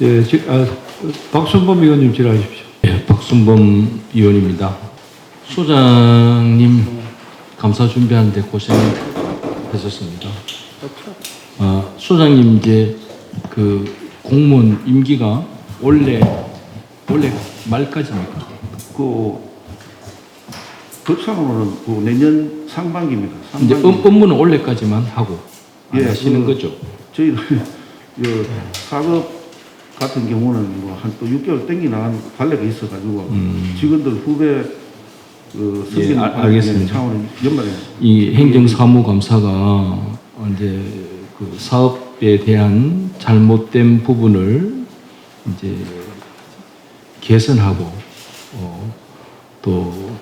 예, 박순범 의원님 질의하십시오. 네, 박순범 의원입니다. 소장님 감사 준비하는데 고생하셨습니다. 소장님 이제 그 공무원 임기가 원래 말까지입니까? 법상으로는 내년 상반기입니다. 이제 업무는 올해까지만 하고 안 하시는 거죠? 저희는 사급 같은 경우는 한 또 6개월 땡기 나간 관례가 있어가지고 직원들 후배 예, 알겠습니다. 차원은 연말에 이 행정사무감사가 이제 그 사업에 대한 잘못된 부분을 이제 개선하고 또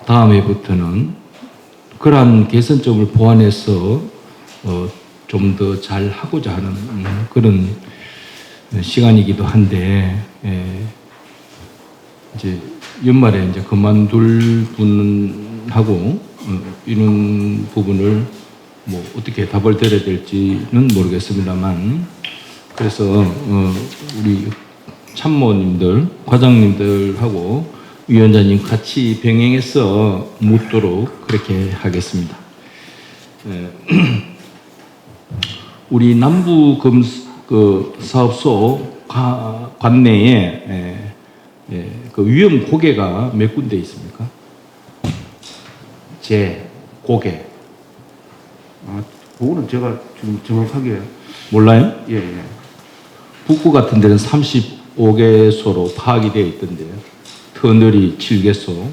다음 해부터는 그러한 개선점을 보완해서 좀 더 잘 하고자 하는 그런 시간이기도 한데 이제 연말에 이제 그만둘 분하고 이런 부분을 뭐 어떻게 답을 드려야 될지는 모르겠습니다만 그래서 우리 참모님들, 과장님들하고 위원장님 같이 병행해서 묻도록 그렇게 하겠습니다. 우리 남부 사업소 관내에 그 위험 고개가 몇 군데 있습니까? 고개. 그거는 제가 지금 정확하게 몰라요? 예. 북구 같은 데는 35개소로 파악이 되어 있던데요. 터널이 7개소.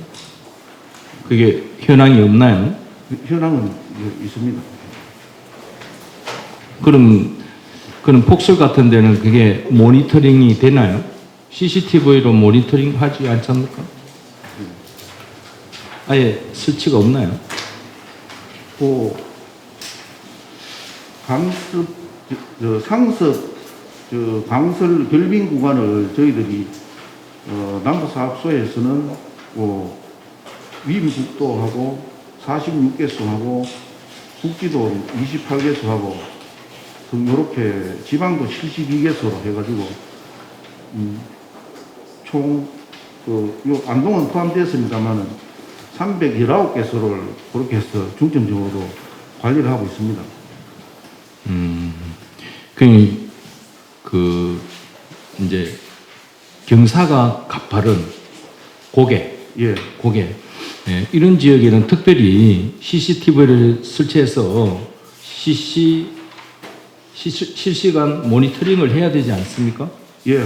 그게 현황이 없나요? 현황은 있습니다. 그럼 폭설 같은 데는 그게 모니터링이 되나요? CCTV로 모니터링 하지 않습니까? 아예 설치가 없나요? 상습 강설 결빙 구간을 저희들이 남부사업소에서는 위임국도하고 46개소하고 국지도 28개소하고 이렇게 지방도 72개소로 해가지고 총 안동은 포함되었습니다만은 319개소를 그렇게 해서 중점적으로 관리를 하고 있습니다. 이제 경사가 가파른 고개, 이런 지역에는 특별히 CCTV를 설치해서 실시간 모니터링을 해야 되지 않습니까? 예.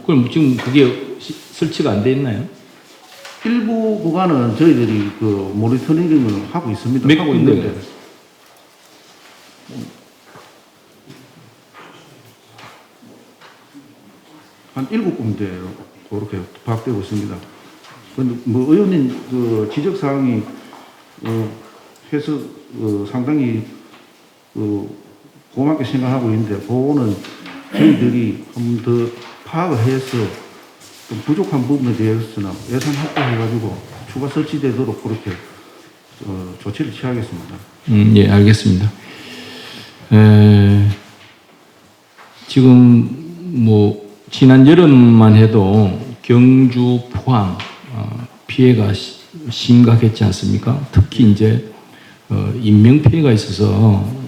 그럼 지금 그게 설치가 안 돼 있나요? 일부 구간은 저희들이 모니터링을 하고 있습니다. 몇 군데요? 한 7군데 그렇게 파악되고 있습니다. 그런데 의원님 지적 사항이 해서 상당히 고맙게 생각하고 있는데 그거는 저희들이 좀 더 파악을 해서 좀 부족한 부분에 대해서는 예산 확보해가지고 추가 설치되도록 그렇게 조치를 취하겠습니다. 예, 알겠습니다. 지금 지난 여름만 해도 경주, 포항 피해가 심각했지 않습니까? 특히 이제 인명 피해가 있어서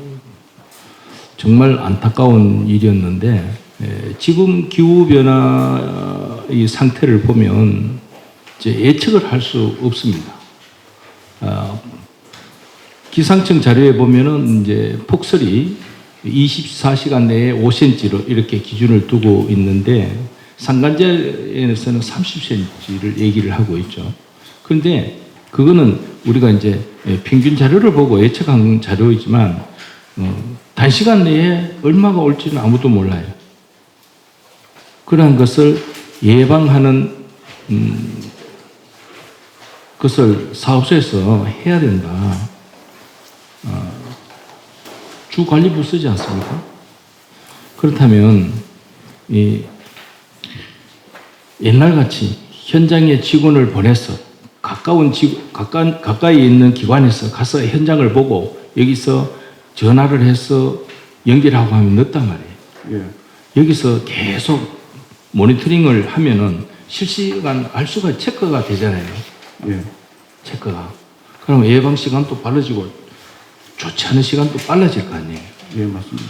정말 안타까운 일이었는데 지금 기후 변화의 상태를 보면 이제 예측을 할 수 없습니다. 기상청 자료에 보면은 이제 폭설이 24시간 내에 5cm로 이렇게 기준을 두고 있는데 산간지에서는 30cm를 얘기를 하고 있죠. 그런데 그거는 우리가 이제 평균 자료를 보고 예측한 자료이지만 단시간 내에 얼마가 올지는 아무도 몰라요. 그러한 것을 예방하는 것을 사업소에서 해야 된다. 주관리부 쓰지 않습니까? 그렇다면 옛날같이 현장에 직원을 보내서 가까이 있는 기관에서 가서 현장을 보고 여기서 전화를 해서 연결하고 하면 늦단 말이에요. 예. 여기서 계속 모니터링을 하면은 실시간 알 수가 체크가 되잖아요. 예. 체크가. 그럼 예방 시간도 빨라지고 좋지 않은 시간도 빨라질 거 아니에요. 예, 맞습니다.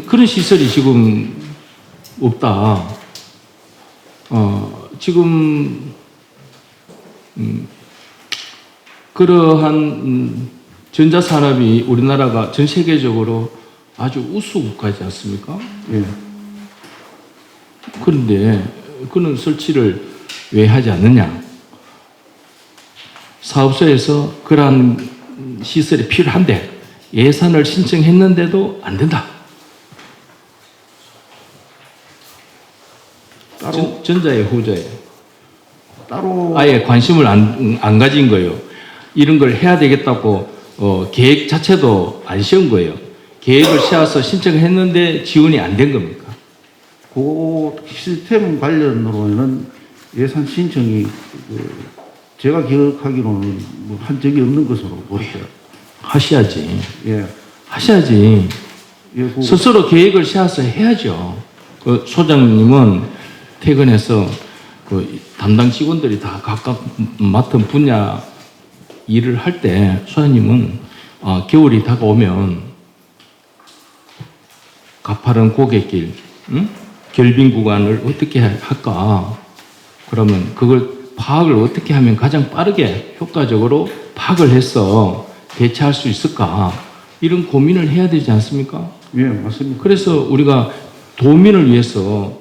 그런 시설이 지금 없다. 지금 그러한 전자산업이 우리나라가 전 세계적으로 아주 우수 국가지 않습니까? 예. 그런데 그런 설치를 왜 하지 않느냐? 사업소에서 그러한 시설이 필요한데 예산을 신청했는데도 안 된다. 따로 전자의 후자예요. 따로 아예 관심을 안 가진 거예요. 이런 걸 해야 되겠다고 계획 자체도 안 세운 거예요. 계획을 세워서 신청을 했는데 지원이 안 된 겁니까? 그 시스템 관련으로는 예산 신청이 제가 기억하기로는 뭐 한 적이 없는 것으로 보여요. 하셔야지. 예. 하셔야지. 예, 그, 스스로 계획을 세워서 해야죠. 그 소장님은 퇴근해서 그 담당 직원들이 다 각각 맡은 분야 일을 할 때 소장님은 겨울이 다가오면 가파른 고갯길, 응? 결빙 구간을 어떻게 할까? 그러면 그걸 파악을 어떻게 하면 가장 빠르게 효과적으로 파악을 해서 대처할 수 있을까? 이런 고민을 해야 되지 않습니까? 예, 맞습니다. 그래서 우리가 도민을 위해서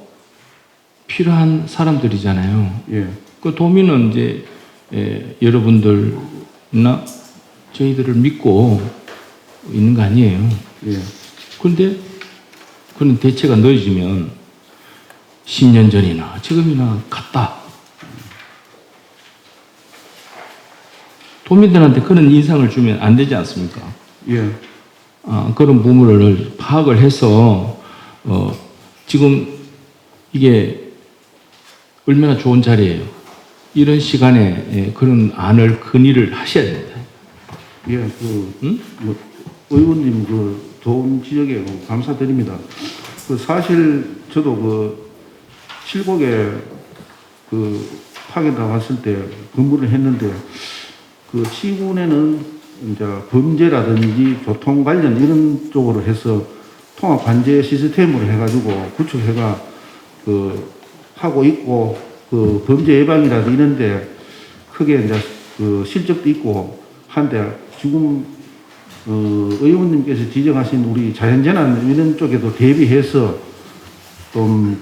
필요한 사람들이잖아요. 예. 그 도민은 이제 여러분들이나 저희들을 믿고 있는 거 아니에요. 예. 그런데 그런 대체가 늦어지면 10년 전이나 지금이나 같다. 도민들한테 그런 인상을 주면 안 되지 않습니까? 예. 그런 부분을 파악을 해서 지금 이게 얼마나 좋은 자리예요. 이런 시간에 그런 안을 건의를 하셔야 됩니다. 예, 뭐, 의원님 좋은 지적에 감사드립니다. 사실 저도 칠곡에 파견 나갔을 때 근무를 했는데 시군에는 이제 범죄라든지 교통 관련 이런 쪽으로 해서 통합 관제 시스템으로 해가지고 구축해가 하고 있고 범죄 예방이라도 이런데 크게 이제 실적도 있고 한데 지금 의원님께서 지정하신 우리 자연재난 이런 쪽에도 대비해서 좀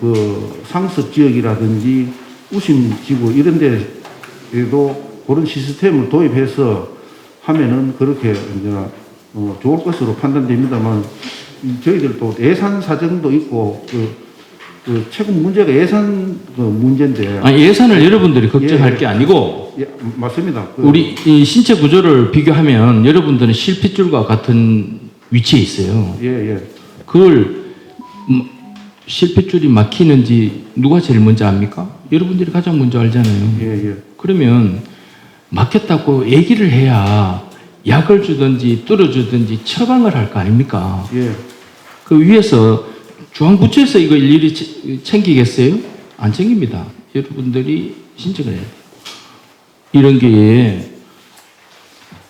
상습 지역이라든지 우심지구 이런 데에도 그런 시스템을 도입해서 하면은 그렇게 이제 좋을 것으로 판단됩니다만 저희들도 예산 사정도 있고 최근 문제가 예산 문제인데 예산을 여러분들이 걱정할 게 아니고 예, 맞습니다. 우리 이 신체 구조를 비교하면 여러분들은 실핏줄과 같은 위치에 있어요. 예. 그걸 실핏줄이 막히는지 누가 제일 먼저 압니까? 여러분들이 가장 먼저 알잖아요. 예. 그러면 막혔다고 얘기를 해야 약을 주든지 뚫어주든지 처방을 할 거 아닙니까? 예. 그 위에서 중앙부처에서 이거 일일이 챙기겠어요? 안 챙깁니다. 여러분들이 신청을 해야 돼요. 이런 게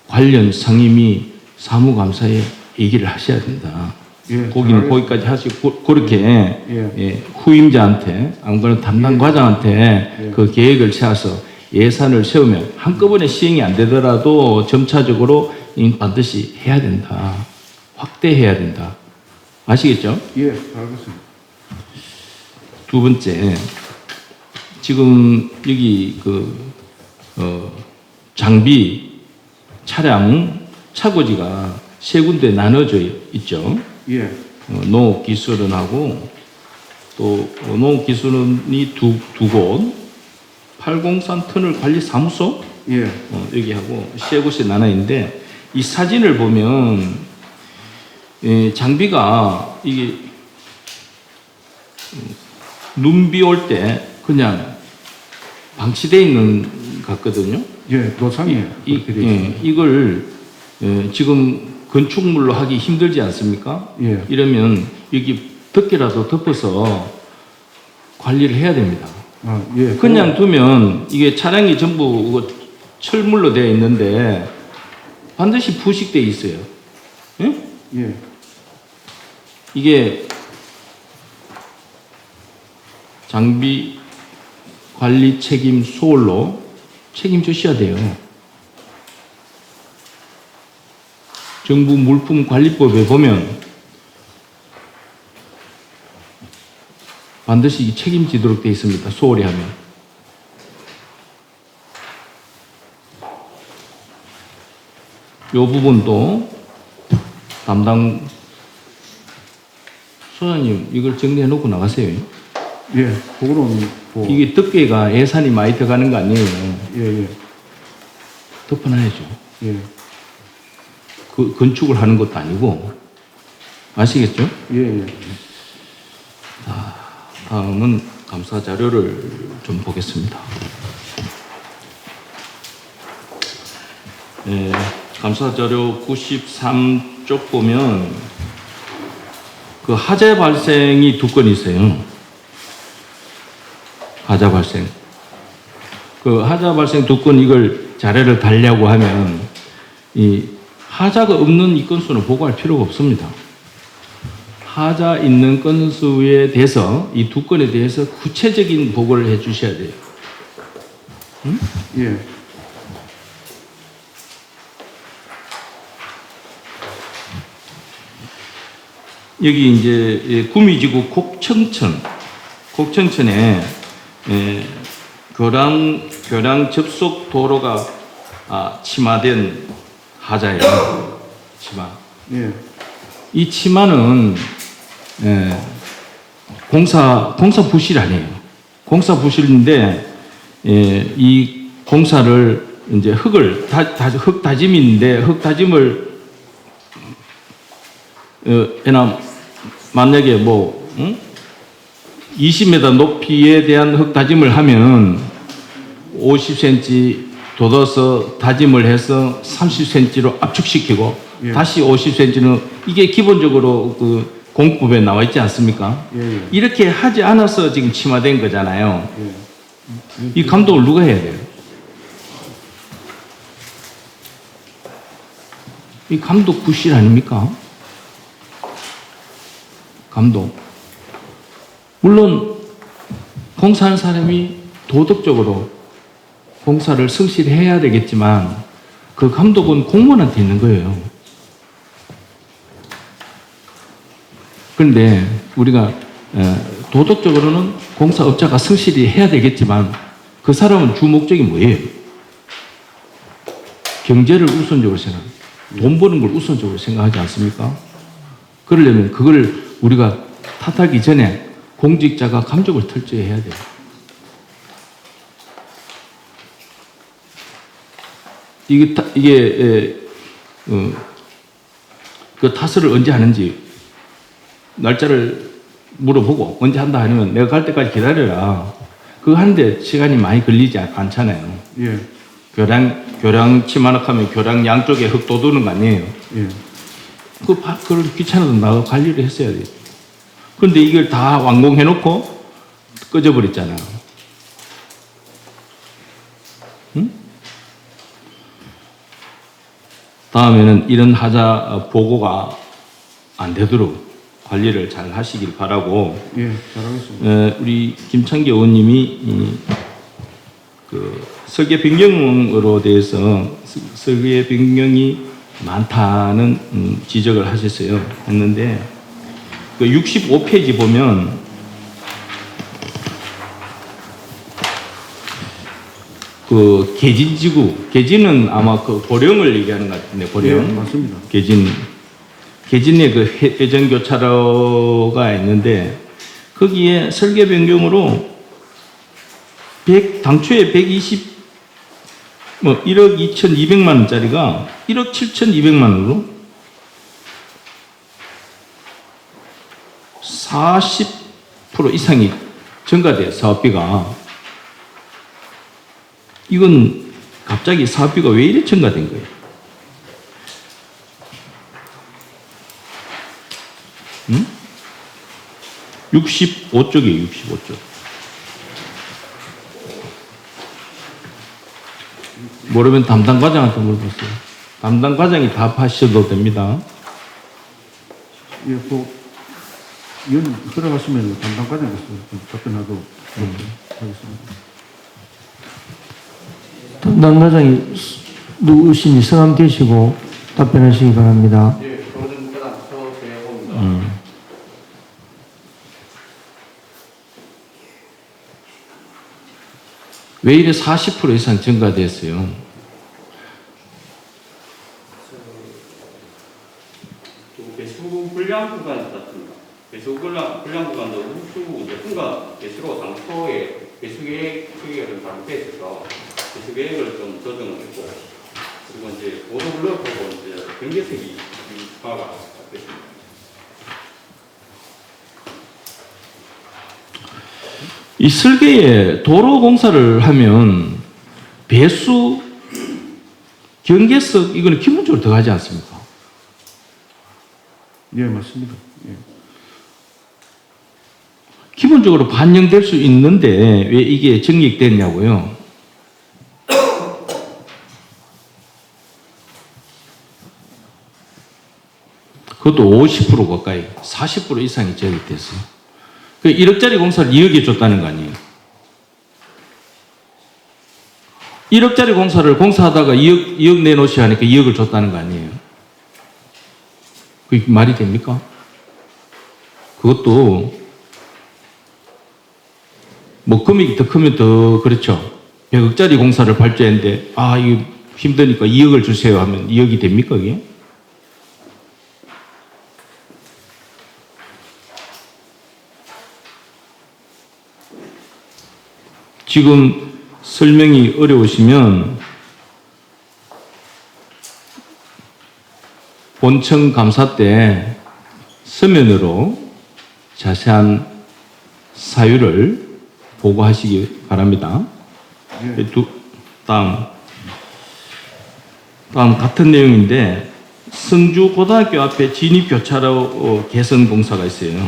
관련 상임위 사무감사에 얘기를 하셔야 된다. 예, 거기는 거기까지 하시고 그렇게 예. 후임자한테 아무거나 담당 과장한테 그 계획을 세워서 예산을 세우면 한꺼번에 시행이 안 되더라도 점차적으로 반드시 해야 된다. 확대해야 된다. 아시겠죠? 예, 알겠습니다. 두 번째, 지금 여기 장비, 차량, 차고지가 세 군데 나눠져 있죠. 예. 농업기술원하고 또 농업기술원이 두 곳, 803 터널 관리 사무소 예. 여기하고 세 곳에 나눠 있는데 이 사진을 보면 장비가 이게 눈비 올 때 그냥 방치되어 있는 것 같거든요. 예, 노상이에요. 이걸 지금 건축물로 하기 힘들지 않습니까? 예. 이러면 여기 덮개라도 덮어서 관리를 해야 됩니다. 아, 예. 그냥 두면 이게 차량이 전부 철물로 되어 있는데 반드시 부식되어 있어요. 예? 예. 이게 장비 관리 책임 소홀로 책임져셔야 돼요. 정부 물품 관리법에 보면 반드시 책임지도록 되어 있습니다. 소홀히 하면. 이 부분도 담당 소장님 이걸 정리해 놓고 나가세요. 예. 그거는 뭐 이게 덮개가 예산이 많이 들어가는 거 아니에요. 예, 예. 덮어놔야죠. 예. 그 건축을 하는 것도 아니고 아시겠죠? 예, 예. 다음은 감사 자료를 좀 보겠습니다. 감사 자료 93쪽 보면 그 하자 발생이 2건 있어요. 하자 발생. 그 하자 발생 2건 이걸 자료를 달라고 하면 이 하자가 없는 이 건수는 보고할 필요가 없습니다. 하자 있는 건수에 대해서 이 2건에 대해서 구체적인 보고를 해 주셔야 돼요. 응? 예. 여기 이제 구미지구 곡천천에 교량 접속 도로가 침하된 하자예요. 치마. 예. 이 치마는 공사 부실 아니에요. 공사 부실인데 이 공사를 이제 흙 다짐인데 흙 다짐을 만약에 20m 높이에 대한 흙 다짐을 하면 50cm 돋아서 다짐을 해서 30cm로 압축시키고 예. 다시 50cm는 이게 기본적으로 그 공법에 나와 있지 않습니까? 예, 예. 이렇게 하지 않아서 지금 침하된 거잖아요. 예. 이 감독을 누가 해야 돼요? 이 감독 부실 아닙니까? 감독. 물론 공사하는 사람이 도덕적으로 공사를 성실해야 되겠지만 그 감독은 공무원한테 있는 거예요. 그런데 우리가 도덕적으로는 공사업자가 성실히 해야 되겠지만 그 사람은 주 목적이 뭐예요? 경제를 우선적으로 돈 버는 걸 우선적으로 생각하지 않습니까? 그러려면 그걸 우리가 탓하기 전에 공직자가 감독을 철저히 해야 돼요. 그 타설을 언제 하는지 날짜를 물어보고 언제 한다 하면 내가 갈 때까지 기다려라. 그거 하는데 시간이 많이 걸리지 않잖아요. 예. 교량 치마낙하면 교량 양쪽에 흙 돋우는 거 아니에요. 예. 그걸 귀찮아서 나가 관리를 했어야 돼요. 그런데 이걸 다 완공해놓고 꺼져버렸잖아요. 응? 다음에는 이런 하자 보고가 안 되도록 관리를 잘 하시길 바라고. 예. 잘하겠습니다. 우리 김창기 의원님이 그 설계 변경으로 대해서 설계 변경이 많다는 지적을 하셨어요. 했는데 그 65페이지 보면 그 계진지구, 계진은 아마 그 보령을 얘기하는 것 같은데 보령. 예, 맞습니다. 계진에 그 회전교차로가 있는데 거기에 설계 변경으로 당초에 1억 2,200만 원짜리가 1억 7,200만 원으로 40% 이상이 증가돼요, 사업비가. 이건 갑자기 사업비가 왜 이래 증가된 거예요? 65쪽이에요, 65쪽. 모르면 담당 과장한테 물어보세요. 담당 과장이 답하셔도 됩니다. 예, 위원 허락하시면 담당 과장께서 좀 답변하도록 하겠습니다. 담당 과장이 누구신지 성함 대시고 답변하시기 바랍니다. 왜 이래 40% 이상 증가됐어요? 배수 불량 구간이 있었습니다. 배수 불량 구간도 흡수 이제 분가 배수로 당초에 배수 계획 추계가 좀 잘못됐어서 배수 계획을 좀 조정을 했고, 그리고 이제 보도 블록하고 이제 경계색이 유화가 됐습니다. 이 설계에 도로 공사를 하면 배수, 경계석 이거는 기본적으로 들어가지 않습니까? 예, 맞습니다. 예. 기본적으로 반영될 수 있는데 왜 이게 정립됐냐고요? 그것도 50% 가까이, 40% 이상이 정립됐어요. 그 1억짜리 공사를 2억에 줬다는 거 아니에요? 1억짜리 공사를 공사하다가 2억 내놓으셔야 하니까 2억을 줬다는 거 아니에요? 그게 말이 됩니까? 그것도 뭐 금액이 더 크면 더 그렇죠. 100억짜리 공사를 발주했는데 이거 힘드니까 2억을 주세요 하면 2억이 됩니까 그게? 지금 설명이 어려우시면 본청 감사 때 서면으로 자세한 사유를 보고하시기 바랍니다. 예. 다음 같은 내용인데 성주 고등학교 앞에 진입교차로 개선 공사가 있어요.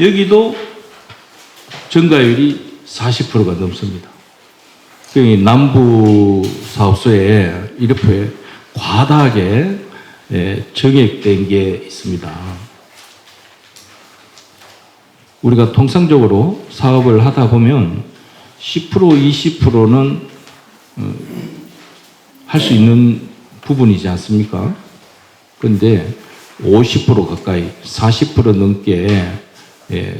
여기도 증가율이 40%가 넘습니다. 남부 사업소에 이렇게 과다하게 정액된 게 있습니다. 우리가 통상적으로 사업을 하다 보면 10% 20%는 할 수 있는 부분이지 않습니까? 그런데 50% 가까이 40% 넘게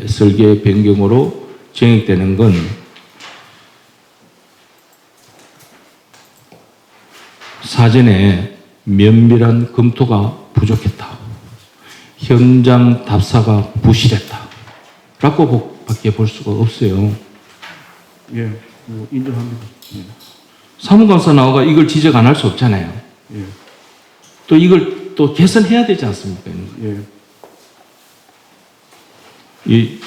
설계 변경으로 정액되는 건 사전에 면밀한 검토가 부족했다. 현장 답사가 부실했다. 라고 밖에 볼 수가 없어요. 예, 인정합니다. 예. 사무감사 나와가 이걸 지적 안 할 수 없잖아요. 예. 또 이걸 또 개선해야 되지 않습니까? 예. 이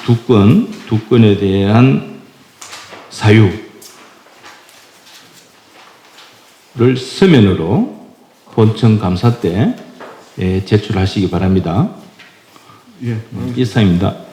두 건에 대한 사유를 서면으로 본청 감사 때 제출하시기 바랍니다. 예. 이상입니다.